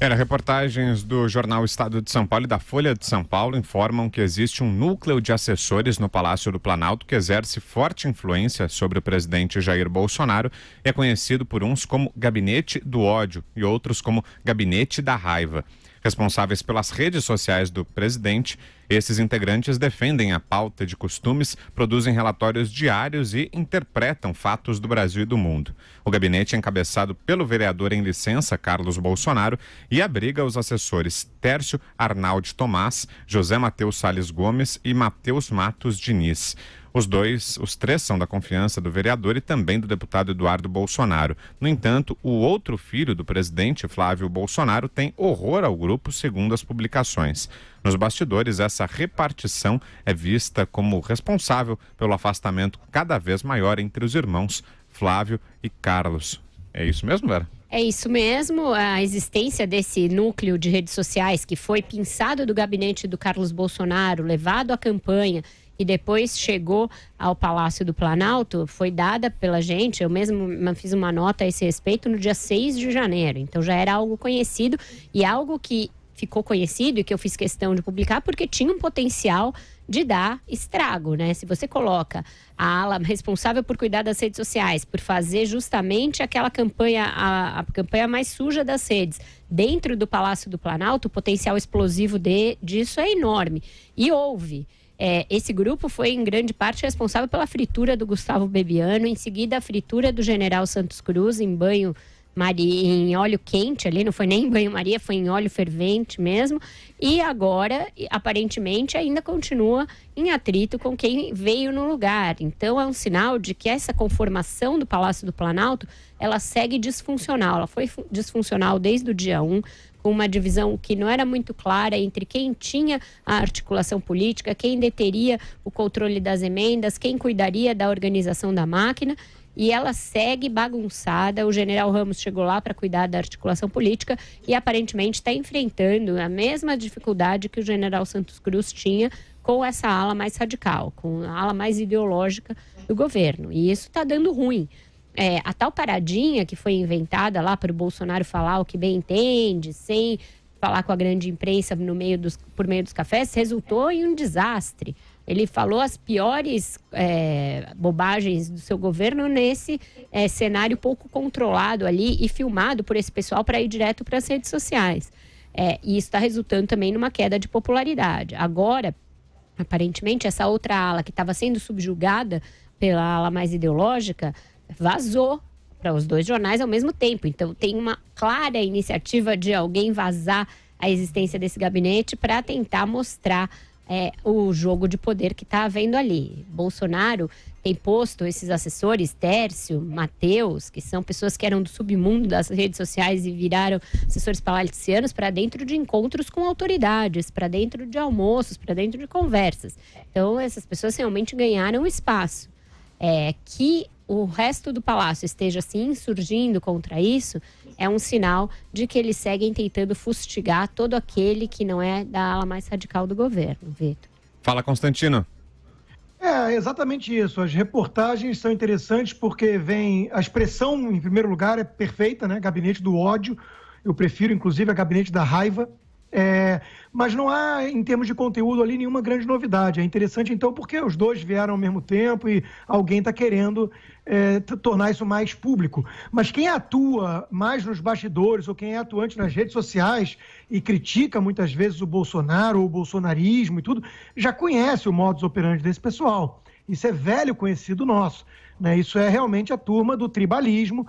Reportagens do jornal Estado de São Paulo e da Folha de São Paulo informam que existe um núcleo de assessores no Palácio do Planalto que exerce forte influência sobre o presidente Jair Bolsonaro e é conhecido por uns como Gabinete do Ódio e outros como Gabinete da Raiva. Responsáveis pelas redes sociais do presidente, esses integrantes defendem a pauta de costumes, produzem relatórios diários e interpretam fatos do Brasil e do mundo. O gabinete é encabeçado pelo vereador em licença, Carlos Bolsonaro, e abriga os assessores Tércio Arnaldi Tomás, José Matheus Salles Gomes e Matheus Matos Diniz. Os três são da confiança do vereador e também do deputado Eduardo Bolsonaro. No entanto, o outro filho do presidente, Flávio Bolsonaro, tem horror ao grupo, segundo as publicações. Nos bastidores, essa repartição é vista como responsável pelo afastamento cada vez maior entre os irmãos Flávio e Carlos. É isso mesmo, Vera? É isso mesmo, a existência desse núcleo de redes sociais que foi pinçado do gabinete do Carlos Bolsonaro, levado à campanha e depois chegou ao Palácio do Planalto, foi dada pela gente. Eu mesmo fiz uma nota a esse respeito no dia 6 de janeiro. Então já era algo conhecido e algo que ficou conhecido e que eu fiz questão de publicar porque tinha um potencial de dar estrago, né? Se você coloca a ala responsável por cuidar das redes sociais, por fazer justamente aquela campanha, a campanha mais suja das redes, dentro do Palácio do Planalto, o potencial explosivo disso é enorme. E houve. Esse grupo foi em grande parte responsável pela fritura do Gustavo Bebiano, em seguida a fritura do general Santos Cruz em em óleo quente ali, não foi nem em banho-maria, foi em óleo fervente mesmo. E agora, aparentemente, ainda continua em atrito com quem veio no lugar. Então, é um sinal de que essa conformação do Palácio do Planalto, ela segue disfuncional. Ela foi disfuncional desde o dia 1, com uma divisão que não era muito clara entre quem tinha a articulação política, quem deteria o controle das emendas, quem cuidaria da organização da máquina. E ela segue bagunçada. O general Ramos chegou lá para cuidar da articulação política e aparentemente está enfrentando a mesma dificuldade que o general Santos Cruz tinha com essa ala mais radical, com a ala mais ideológica do governo. E isso está dando ruim. A tal paradinha que foi inventada lá para o Bolsonaro falar o que bem entende, sem falar com a grande imprensa por meio dos cafés, resultou em um desastre. Ele falou as piores bobagens do seu governo nesse cenário pouco controlado ali e filmado por esse pessoal para ir direto para as redes sociais. E isso está resultando também numa queda de popularidade. Agora, aparentemente, essa outra ala que estava sendo subjugada pela ala mais ideológica vazou para os dois jornais ao mesmo tempo. Então, tem uma clara iniciativa de alguém vazar a existência desse gabinete para tentar mostrar o jogo de poder que está havendo ali. Bolsonaro tem posto esses assessores, Tércio, Matheus, que são pessoas que eram do submundo das redes sociais e viraram assessores palacianos, para dentro de encontros com autoridades, para dentro de almoços, para dentro de conversas. Então, essas pessoas realmente ganharam espaço. Que o resto do palácio esteja se insurgindo contra isso é um sinal de que eles seguem tentando fustigar todo aquele que não é da ala mais radical do governo, Vitor. Fala, Constantino. Exatamente isso. As reportagens são interessantes porque a expressão, em primeiro lugar, é perfeita, né? Gabinete do ódio. Eu prefiro, inclusive, a gabinete da raiva. Mas não há, em termos de conteúdo ali, nenhuma grande novidade. É interessante, então, porque os dois vieram ao mesmo tempo e alguém está querendo tornar isso mais público. Mas quem atua mais nos bastidores ou quem é atuante nas redes sociais e critica muitas vezes o Bolsonaro ou o bolsonarismo e tudo, já conhece o modus operandi desse pessoal. Isso é velho conhecido nosso. Isso é realmente a turma do tribalismo.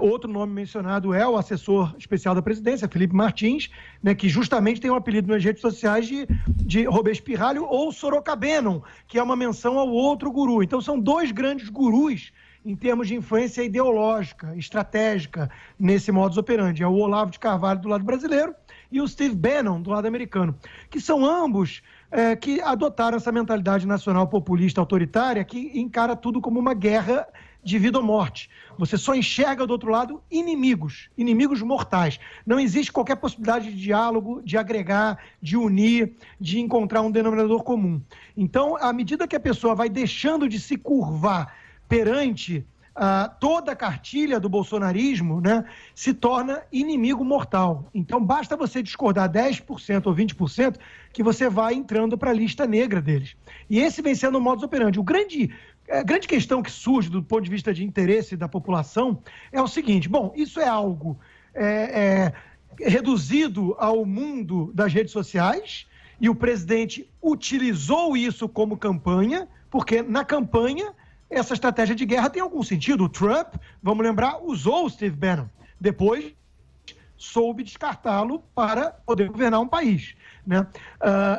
Outro nome mencionado é o assessor especial da presidência, Felipe Martins, que justamente tem um apelido nas redes sociais de Robespirralho ou Sorocabenon, que é uma menção ao outro guru. Então são dois grandes gurus em termos de influência ideológica, estratégica, nesse modus operandi. É o Olavo de Carvalho do lado brasileiro e o Steve Bannon do lado americano, que são ambos que adotaram essa mentalidade nacional populista autoritária que encara tudo como uma guerra de vida ou morte. Você só enxerga do outro lado inimigos mortais. Não existe qualquer possibilidade de diálogo, de agregar, de unir, de encontrar um denominador comum. Então, à medida que a pessoa vai deixando de se curvar perante toda a cartilha do bolsonarismo, né, se torna inimigo mortal. Então, basta você discordar 10% ou 20% que você vai entrando para a lista negra deles. E esse vem sendo o modus operandi. A grande questão que surge do ponto de vista de interesse da população é o seguinte: bom, isso é algo reduzido ao mundo das redes sociais, e o presidente utilizou isso como campanha, porque na campanha essa estratégia de guerra tem algum sentido. O Trump, vamos lembrar, usou o Steve Bannon. Depois soube descartá-lo para poder governar um país, né?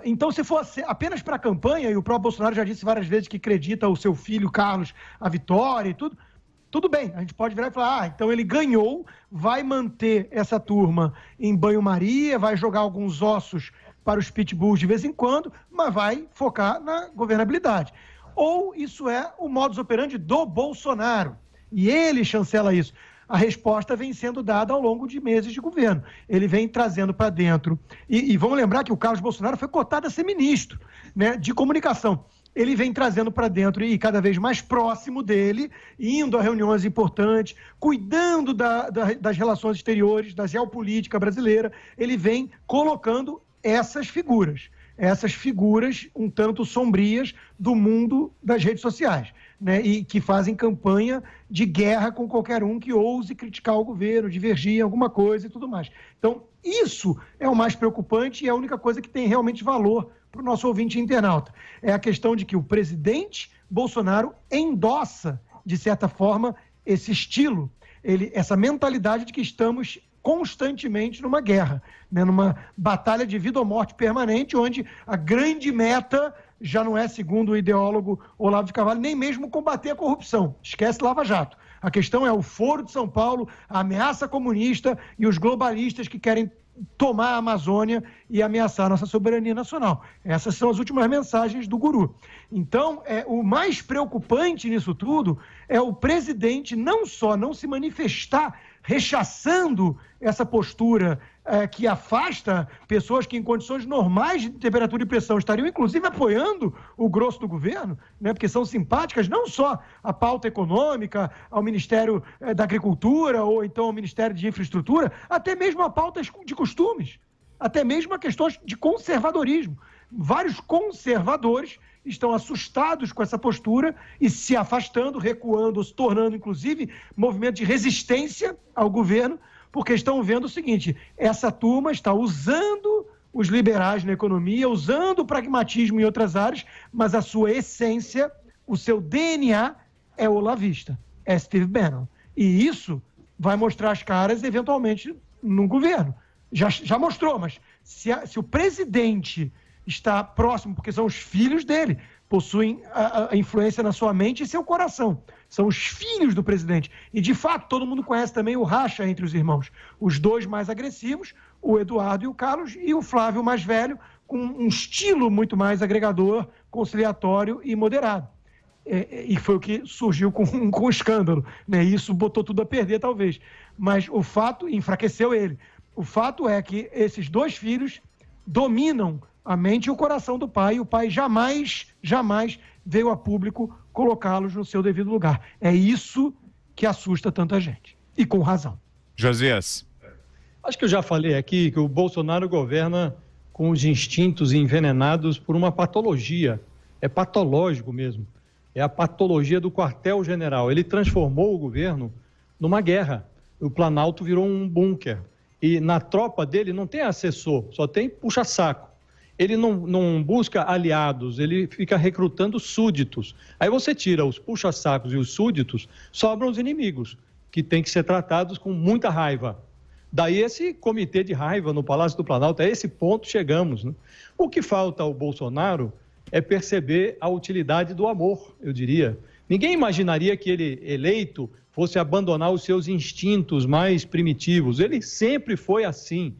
Então, se fosse apenas para a campanha, e o próprio Bolsonaro já disse várias vezes que acredita o seu filho Carlos a vitória e tudo bem, a gente pode virar e falar, então ele ganhou, vai manter essa turma em banho-maria, vai jogar alguns ossos para os pitbulls de vez em quando, mas vai focar na governabilidade. Ou isso é o modus operandi do Bolsonaro, e ele chancela isso. A resposta vem sendo dada ao longo de meses de governo. Ele vem trazendo para dentro. E vamos lembrar que o Carlos Bolsonaro foi cotado a ser ministro, né, de comunicação. Ele vem trazendo para dentro e cada vez mais próximo dele, indo a reuniões importantes, cuidando das relações exteriores, da geopolítica brasileira. Ele vem colocando essas figuras um tanto sombrias do mundo das redes sociais, né, e que fazem campanha de guerra com qualquer um que ouse criticar o governo, divergir em alguma coisa e tudo mais. Então, isso é o mais preocupante e é a única coisa que tem realmente valor para o nosso ouvinte internauta. É a questão de que o presidente Bolsonaro endossa, de certa forma, esse estilo, essa mentalidade de que estamos constantemente numa guerra, né, numa batalha de vida ou morte permanente, onde a grande meta já não é, segundo o ideólogo Olavo de Carvalho, nem mesmo combater a corrupção. Esquece Lava Jato. A questão é o Foro de São Paulo, a ameaça comunista e os globalistas que querem tomar a Amazônia e ameaçar a nossa soberania nacional. Essas são as últimas mensagens do guru. Então, o mais preocupante nisso tudo é o presidente não só não se manifestar rechaçando essa postura que afasta pessoas que em condições normais de temperatura e pressão estariam inclusive apoiando o grosso do governo, né, porque são simpáticas não só à pauta econômica, ao Ministério da Agricultura ou então ao Ministério de Infraestrutura, até mesmo a pautas de costumes, até mesmo a questões de conservadorismo. Vários conservadores estão assustados com essa postura e se afastando, recuando, se tornando, inclusive, movimento de resistência ao governo, porque estão vendo o seguinte: essa turma está usando os liberais na economia, usando o pragmatismo em outras áreas, mas a sua essência, o seu DNA é olavista, é Steve Bannon. E isso vai mostrar as caras, eventualmente, no governo. Já mostrou, mas se o presidente está próximo, porque são os filhos dele, possuem a influência na sua mente e seu coração. São os filhos do presidente. E, de fato, todo mundo conhece também o racha entre os irmãos. Os dois mais agressivos, o Eduardo e o Carlos, e o Flávio mais velho, com um estilo muito mais agregador, conciliatório e moderado. E foi o que surgiu com o escândalo, né? Isso botou tudo a perder, talvez. Mas o fato enfraqueceu ele. O fato é que esses dois filhos dominam a mente e o coração do pai, e o pai jamais veio a público colocá-los no seu devido lugar. É isso que assusta tanta gente, e com razão. Josias. Acho que eu já falei aqui que o Bolsonaro governa com os instintos envenenados por uma patologia, é patológico mesmo, é a patologia do quartel-general. Ele transformou o governo numa guerra, o Planalto virou um bunker, e na tropa dele não tem assessor, só tem puxa-saco. Ele não busca aliados, ele fica recrutando súditos. Aí você tira os puxa-sacos e os súditos, sobram os inimigos, que têm que ser tratados com muita raiva. Daí esse comitê de raiva no Palácio do Planalto, a esse ponto chegamos, né? O que falta ao Bolsonaro é perceber a utilidade do amor, eu diria. Ninguém imaginaria que ele, eleito, fosse abandonar os seus instintos mais primitivos. Ele sempre foi assim.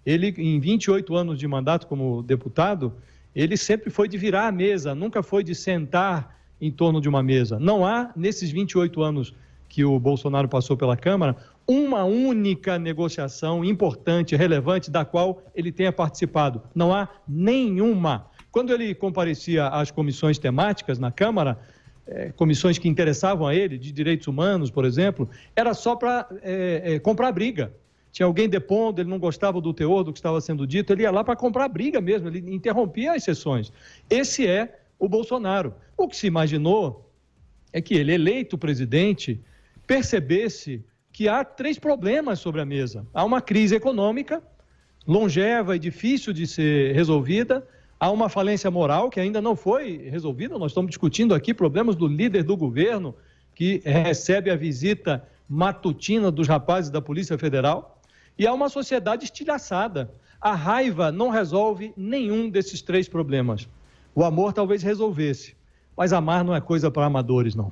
Ele, em 28 anos de mandato como deputado, ele sempre foi de virar a mesa, nunca foi de sentar em torno de uma mesa. Não há, nesses 28 anos que o Bolsonaro passou pela Câmara, uma única negociação importante, relevante, da qual ele tenha participado. Não há nenhuma. Quando ele comparecia às comissões temáticas na Câmara, comissões que interessavam a ele, de direitos humanos, por exemplo, era só para comprar briga. Tinha alguém depondo, ele não gostava do teor do que estava sendo dito, ele ia lá para comprar briga mesmo, ele interrompia as sessões. Esse é o Bolsonaro. O que se imaginou é que ele, eleito presidente, percebesse que há 3 problemas sobre a mesa. Há uma crise econômica, longeva e difícil de ser resolvida, há uma falência moral que ainda não foi resolvida, nós estamos discutindo aqui problemas do líder do governo, que recebe a visita matutina dos rapazes da Polícia Federal, e há uma sociedade estilhaçada. A raiva não resolve nenhum desses 3 problemas. O amor talvez resolvesse, mas amar não é coisa para amadores, não.